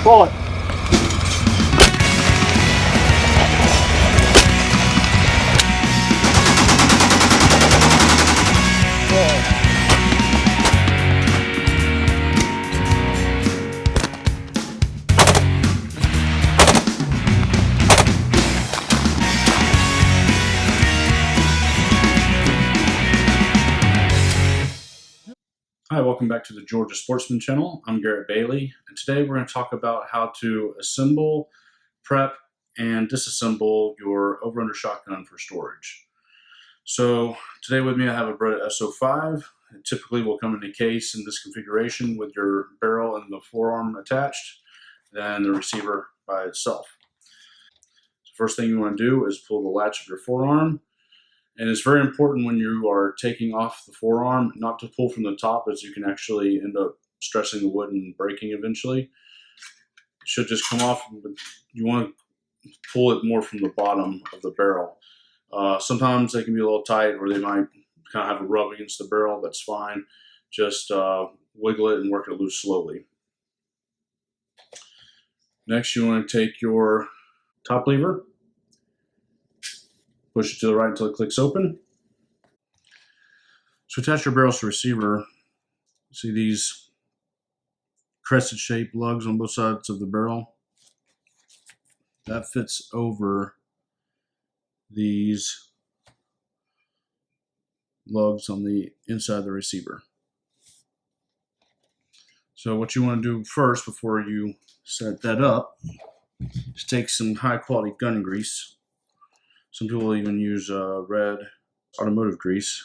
Pull it. Hi, welcome back to the Georgia Sportsman Channel. I'm Garrett Bailey, and today we're going to talk about how to assemble, prep, and disassemble your over-under shotgun for storage. So today with me I have a Beretta SO5. It typically will come in a case in this configuration with your barrel and the forearm attached, then the receiver by itself. The first thing you want to do is pull the latch of your forearm. And it's very important when you are taking off the forearm not to pull from the top, as you can actually end up stressing the wood and breaking eventually. It should just come off, but you want to pull it more from the bottom of the barrel. Sometimes they can be a little tight, or they might kind of have a rub against the barrel. That's fine. Just wiggle it and work it loose slowly. Next, you want to take your top lever, push it to the right until it clicks open. So attach your barrels to receiver. See these crescent shaped lugs on both sides of the barrel? That fits over these lugs on the inside of the receiver. So what you want to do first before you set that up is take some high quality gun grease. Some people even use red automotive grease.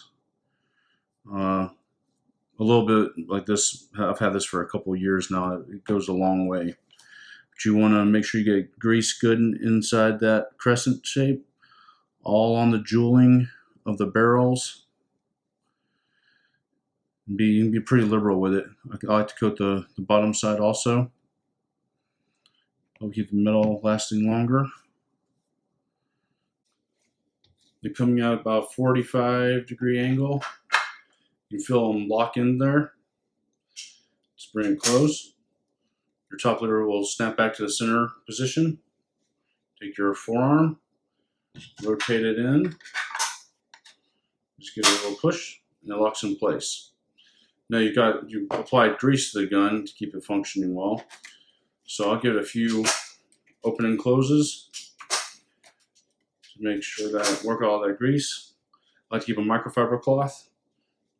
A little bit like this. I've had this for a couple of years now. It goes a long way. But you want to make sure you get grease good inside that crescent shape, all on the jewelling of the barrels. You can be pretty liberal with it. I like to coat the bottom side also. I'll keep the middle lasting longer. They're coming out about 45-degree angle. You can feel them lock in there. Just bring it close. Your top lever will snap back to the center position. Take your forearm, rotate it in. Just give it a little push, and it locks in place. Now you applied grease to the gun to keep it functioning well. So I'll give it a few open and closes to make sure that work all that grease. I like to keep a microfiber cloth.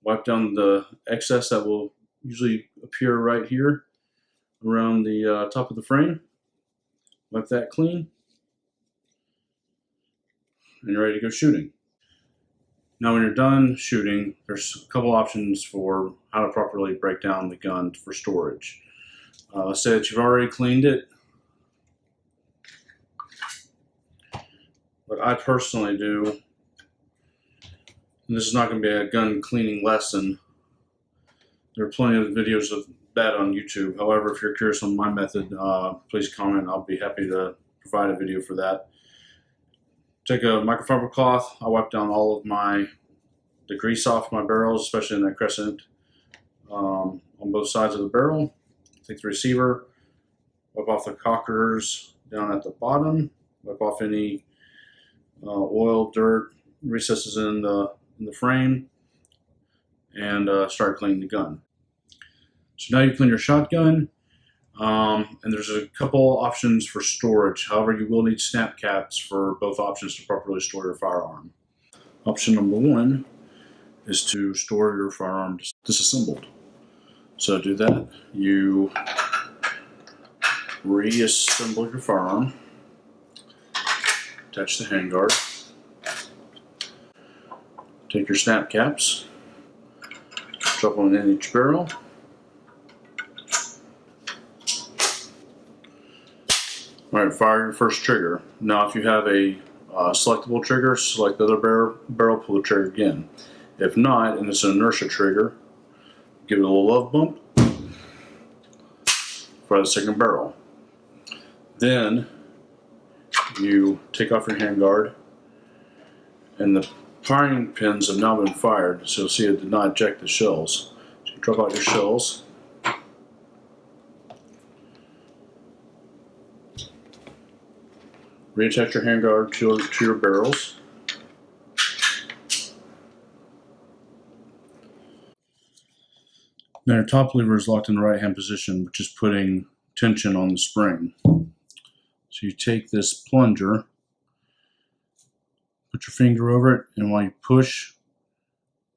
Wipe down the excess that will usually appear right here around the top of the frame. Wipe that clean, and you're ready to go shooting. Now when you're done shooting, there's a couple options for how to properly break down the gun for storage. Let's say that you've already cleaned it. What I personally do, and this is not going to be a gun cleaning lesson. There are plenty of videos of that on YouTube. However, if you're curious on my method, please comment. I'll be happy to provide a video for that. Take a microfiber cloth. I wipe down all of the grease off my barrels, especially in that crescent on both sides of the barrel. Take the receiver, wipe off the cockers down at the bottom, wipe off any oil, dirt, recesses in the frame, and start cleaning the gun. So now you clean your shotgun, and there's a couple options for storage. However, you will need snap caps for both options to properly store your firearm. Option number one is to store your firearm disassembled. So to do that, you reassemble your firearm, attach the handguard, take your snap caps, drop one in each barrel, alright, fire your first trigger. Now if you have a selectable trigger, select the other barrel, pull the trigger again. If not, and it's an inertia trigger, give it a little love bump for the second barrel. Then you take off your handguard, and the firing pins have now been fired, so you'll see it did not eject the shells. So you drop out your shells, Reattach your handguard to your barrels. Now your top lever is locked in the right hand position, which is putting tension on the spring. So you take this plunger, put your finger over it, and while you push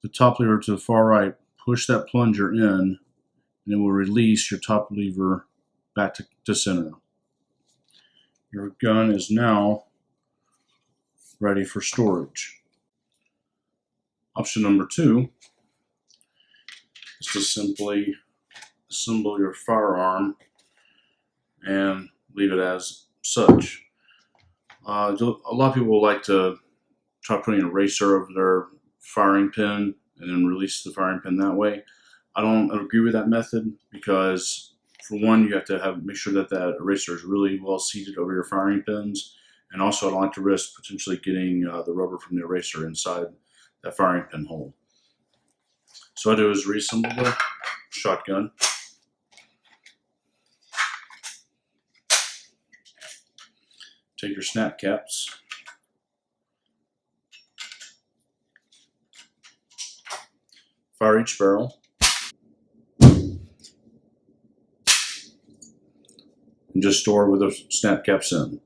the top lever to the far right, push that plunger in, and it will release your top lever back to center. Your gun is now ready for storage. Option number 2 is to simply assemble your firearm and leave it as such. A lot of people like to try putting an eraser over their firing pin and then release the firing pin that way. I don't agree with that method because, for one, you have to make sure that that eraser is really well seated over your firing pins, and also I don't like to risk potentially getting the rubber from the eraser inside that firing pin hole. So what I do is reassemble the shotgun. Take your snap caps, fire each barrel, and just store with the snap caps in.